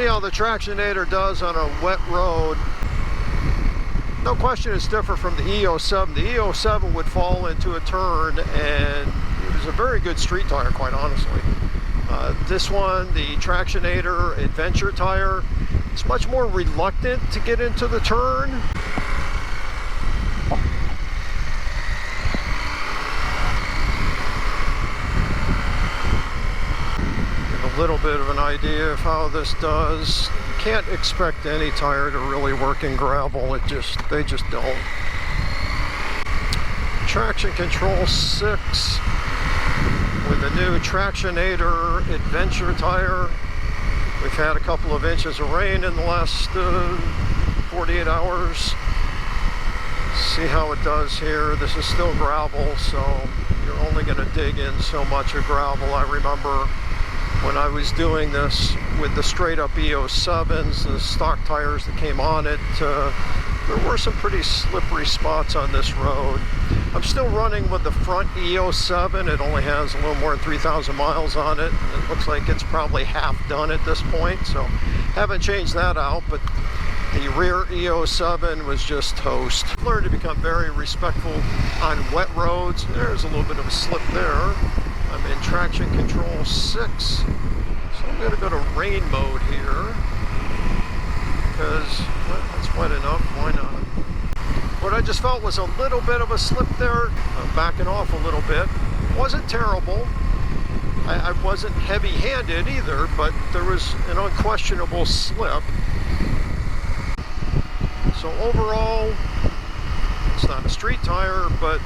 see how the Tractionator does on a wet road. No question it's different from the E-07. The E-07 would fall into a turn, and it was a very good street tire, quite honestly. This one, the Tractionator Adventure tire, it's much more reluctant to get into the turn. Give a little bit of an idea of how this does. You can't expect any tire to really work in gravel. They just don't. Traction Control 6 with the new Tractionator Adventure tire. We've had a couple of inches of rain in the last 48 hours. See how it does here. This is still gravel, so you're only going to dig in so much of gravel. I remember when I was doing this with the straight up E-07s, the stock tires that came on it, there were some pretty slippery spots on this road. I'm still running with the front E-07. It only has a little more than 3,000 miles on it. It looks like it's probably half done at this point, so haven't changed that out, but the rear E-07 was just toast. I've learned to become very respectful on wet roads. There's a little bit of a slip there. I'm in Traction Control 6, so I'm going to go to rain mode here, because well, it's wet enough, why not? What I just felt was a little bit of a slip there. I'm backing off a little bit. Wasn't terrible. I wasn't heavy-handed either, but there was an unquestionable slip. So overall, it's not a street tire, but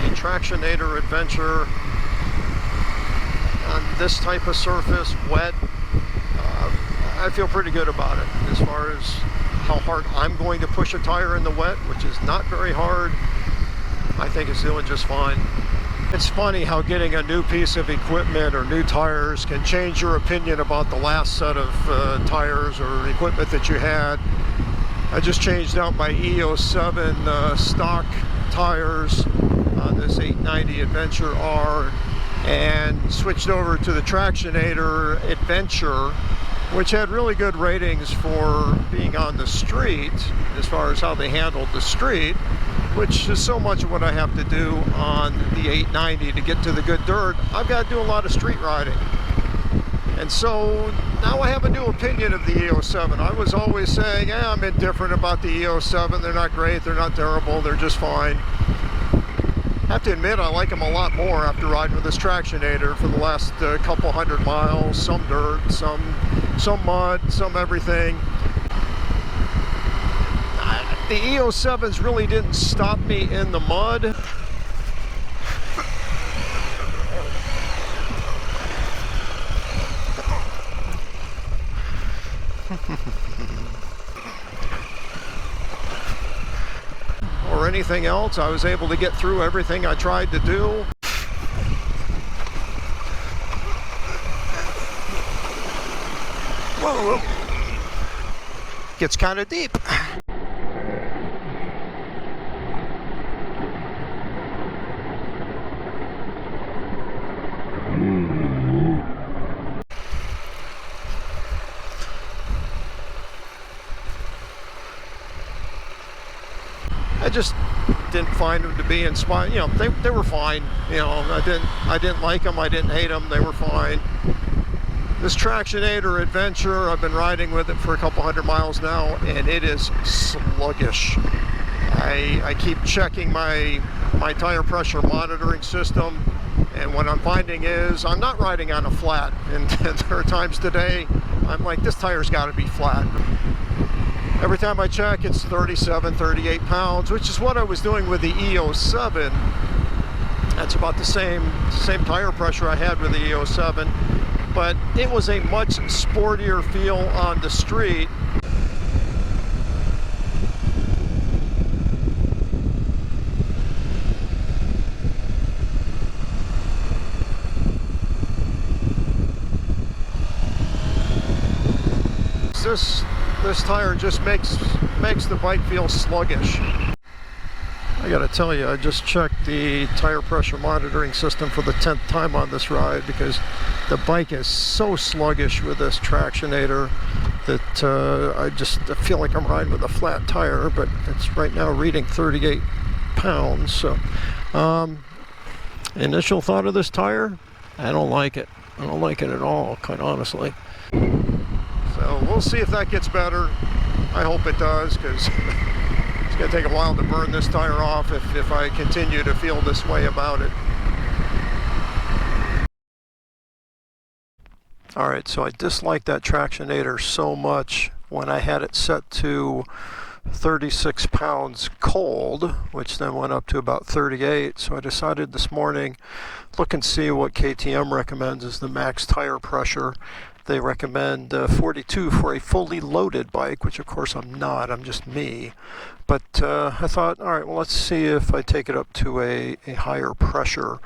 the Tractionator Adventure on this type of surface, wet, I feel pretty good about it as far as how hard I'm going to push a tire in the wet, which is not very hard. I think it's doing just fine. It's funny how getting a new piece of equipment or new tires can change your opinion about the last set of tires or equipment that you had. I just changed out my E-07 stock tires on this 890 Adventure R and switched over to the Tractionator Adventure, which had really good ratings for being on the street as far as how they handled the street, which is so much of what I have to do on the 890 to get to the good dirt. I've got to do a lot of street riding. And so now I have a new opinion of the E-07. I was always saying, yeah, I'm indifferent about the E-07. They're not great, they're not terrible, they're just fine. I have to admit, I like them a lot more after riding with this Tractionator for the last couple hundred miles. Some dirt, some mud, some everything. The E-07s really didn't stop me in the mud. Or anything else. I was able to get through everything I tried to do. Whoa. Gets kind of deep. I just didn't find them to be inspired. You know, they were fine. You know, I didn't like them. I didn't hate them. They were fine. This Tractionator Adventure, I've been riding with it for a couple hundred miles now, and it is sluggish. I keep checking my tire pressure monitoring system, and what I'm finding is I'm not riding on a flat. And there are times today I'm like, this tire's got to be flat. Every time I check, it's 37, 38 pounds, which is what I was doing with the E-07. That's about the same tire pressure I had with the E-07, but it was a much sportier feel on the street. This tire just makes the bike feel sluggish. I I gotta tell you, I just checked the tire pressure monitoring system for the 10th time on this ride because the bike is so sluggish with this Tractionator that I feel like I'm riding with a flat tire, but it's right now reading 38 pounds. So initial thought of this tire, I don't like it. I don't like it at all, quite honestly. So we'll see if that gets better. I hope it does, because it's going to take a while to burn this tire off if I continue to feel this way about it. Alright, so I disliked that Tractionator so much when I had it set to 36 pounds cold, which then went up to about 38. So I decided this morning, look and see what KTM recommends as the max tire pressure. They recommend 42 for a fully loaded bike, which of course I'm not, I'm just me. But I thought, all right, well, let's see if I take it up to a higher pressure.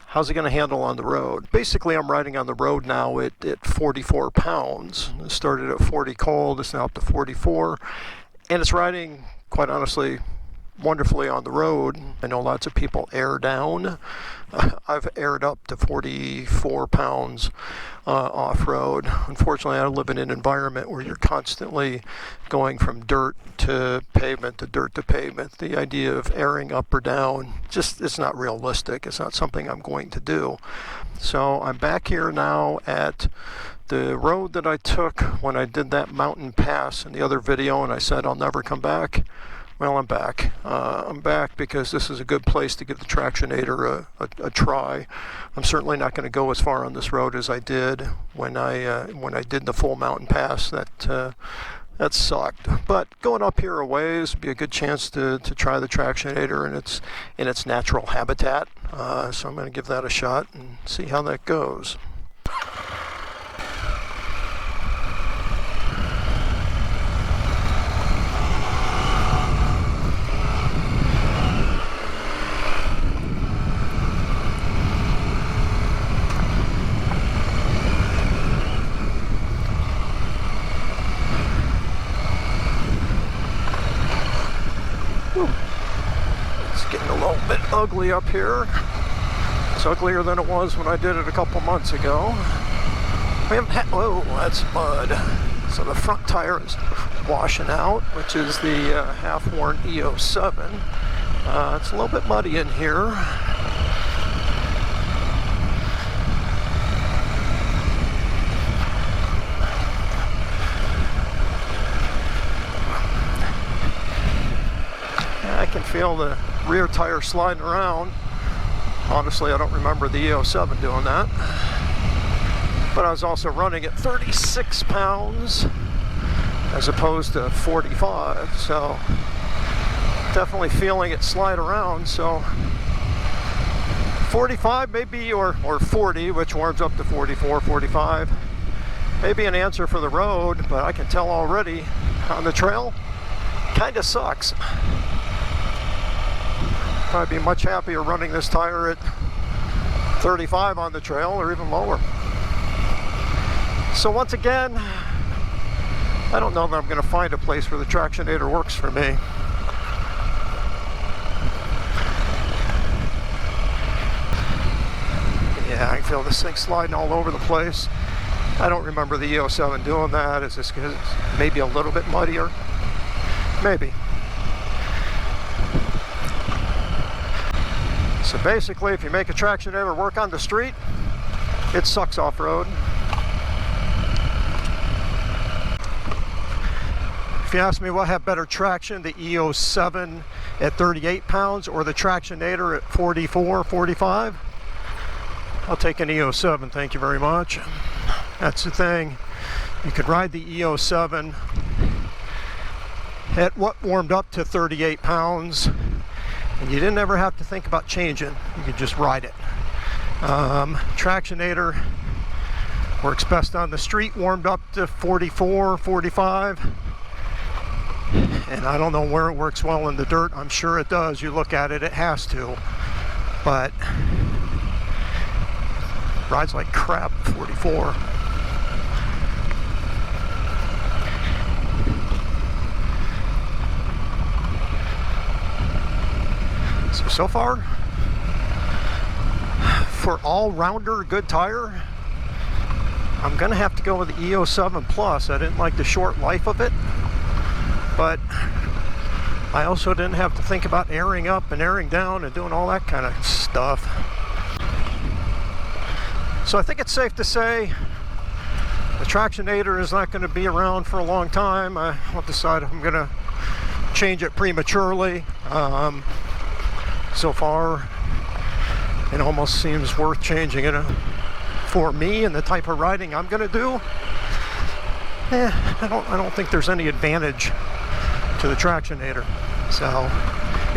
How's it going to handle on the road? Basically, I'm riding on the road now at 44 pounds. It started at 40 cold, it's now up to 44. And it's riding, quite honestly, wonderfully on the road. I know lots of people air down. I've aired up to 44 pounds off-road. Unfortunately, I live in an environment where you're constantly going from dirt to pavement to dirt to pavement. The idea of airing up or down, just it's not realistic. It's not something I'm going to do. So I'm back here now at the road that I took when I did that mountain pass in the other video, and I said I'll never come back. Well, I'm back. I'm back because this is a good place to give the Tractionator a try. I'm certainly not going to go as far on this road as I did when I did the full mountain pass. That sucked. But going up here a ways would be a good chance to try the Tractionator in its natural habitat. So I'm going to give that a shot and see how that goes. It's getting a little bit ugly up here. It's uglier than it was when I did it a couple months ago. We haven't had, oh, that's mud. So the front tire is washing out, which is the half-worn E-07. It's a little bit muddy in here. I can feel the rear tire sliding around. Honestly, I don't remember the E-07 doing that. But I was also running at 36 pounds as opposed to 45, so definitely feeling it slide around. So 45 maybe, or 40, which warms up to 44, 45, maybe an answer for the road, but I can tell already on the trail, kind of sucks. I'd be much happier running this tire at 35 on the trail or even lower. So once again, I don't know that I'm going to find a place where the Tractionator works for me. Yeah, I can feel this thing sliding all over the place. I don't remember the E-07 doing that. Is this because it's maybe a little bit muddier? Maybe. So basically, if you make a Tractionator work on the street, it sucks off-road. If you ask me what had better traction, the E-07 at 38 pounds or the Tractionator at 44, 45, I'll take an E-07, thank you very much. That's the thing. You could ride the E-07 at what warmed up to 38 pounds. And you didn't ever have to think about changing. You could just ride it. Tractionator works best on the street, warmed up to 44, 45. And I don't know where it works well in the dirt. I'm sure it does. You look at it, it has to. But rides like crap at 44. So far, for all-rounder good tire, I'm gonna have to go with the E-07 Plus. I didn't like the short life of it, but I also didn't have to think about airing up and airing down and doing all that kind of stuff. So I think it's safe to say the Tractionator is not going to be around for a long time. I'll decide I'm going to change it prematurely. So far, it almost seems worth changing it for me and the type of riding I'm going to do. I don't think there's any advantage to the Tractionator. So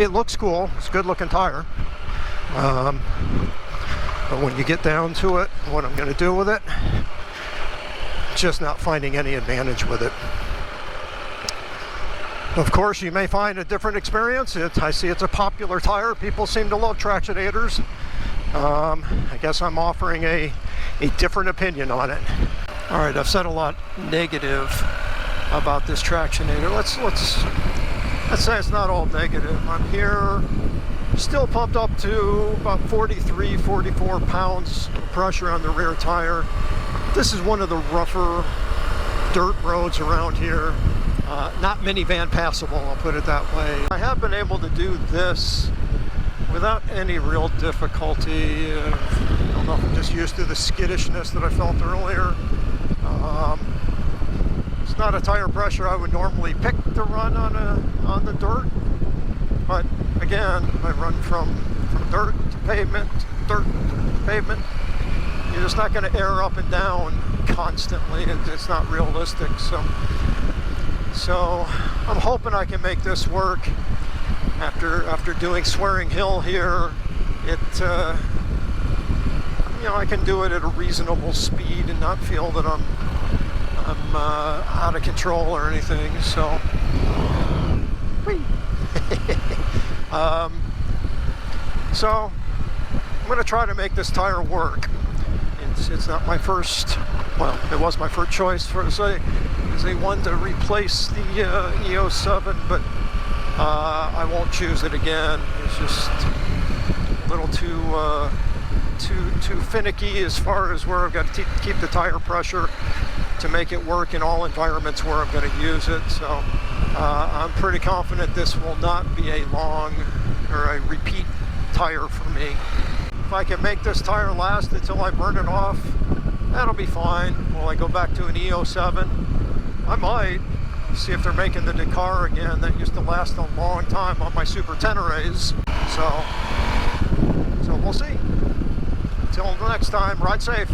it looks cool. It's a good looking tire. But when you get down to it, what I'm going to do with it, just not finding any advantage with it. Of course, you may find a different experience. I see it's a popular tire. People seem to love Tractionators. I guess I'm offering a different opinion on it. All right, I've said a lot negative about this Tractionator. Let's say it's not all negative. I'm here, still pumped up to about 43, 44 pounds of pressure on the rear tire. This is one of the rougher dirt roads around here. Not minivan passable, I'll put it that way. I have been able to do this without any real difficulty. I don't know if I'm just used to the skittishness that I felt earlier. It's not a tire pressure I would normally pick to run on the dirt, but again, I run from dirt to pavement, dirt to pavement. You're just not going to air up and down constantly. It's not realistic. So I'm hoping I can make this work. After doing Swearing Hill here, I can do it at a reasonable speed and not feel that I'm out of control or anything. So, so I'm going to try to make this tire work. It's not my first, well, it was my first choice as a one to replace the E-07, but I won't choose it again. It's just a little too finicky as far as where I've got to keep the tire pressure to make it work in all environments where I'm going to use it. So I'm pretty confident this will not be a long or a repeat tire for me. If I can make this tire last until I burn it off, that'll be fine. Will I go back to an E-07? I might. See if they're making the Dakar again. That used to last a long time on my Super Teneres. So we'll see. Until next time, ride safe.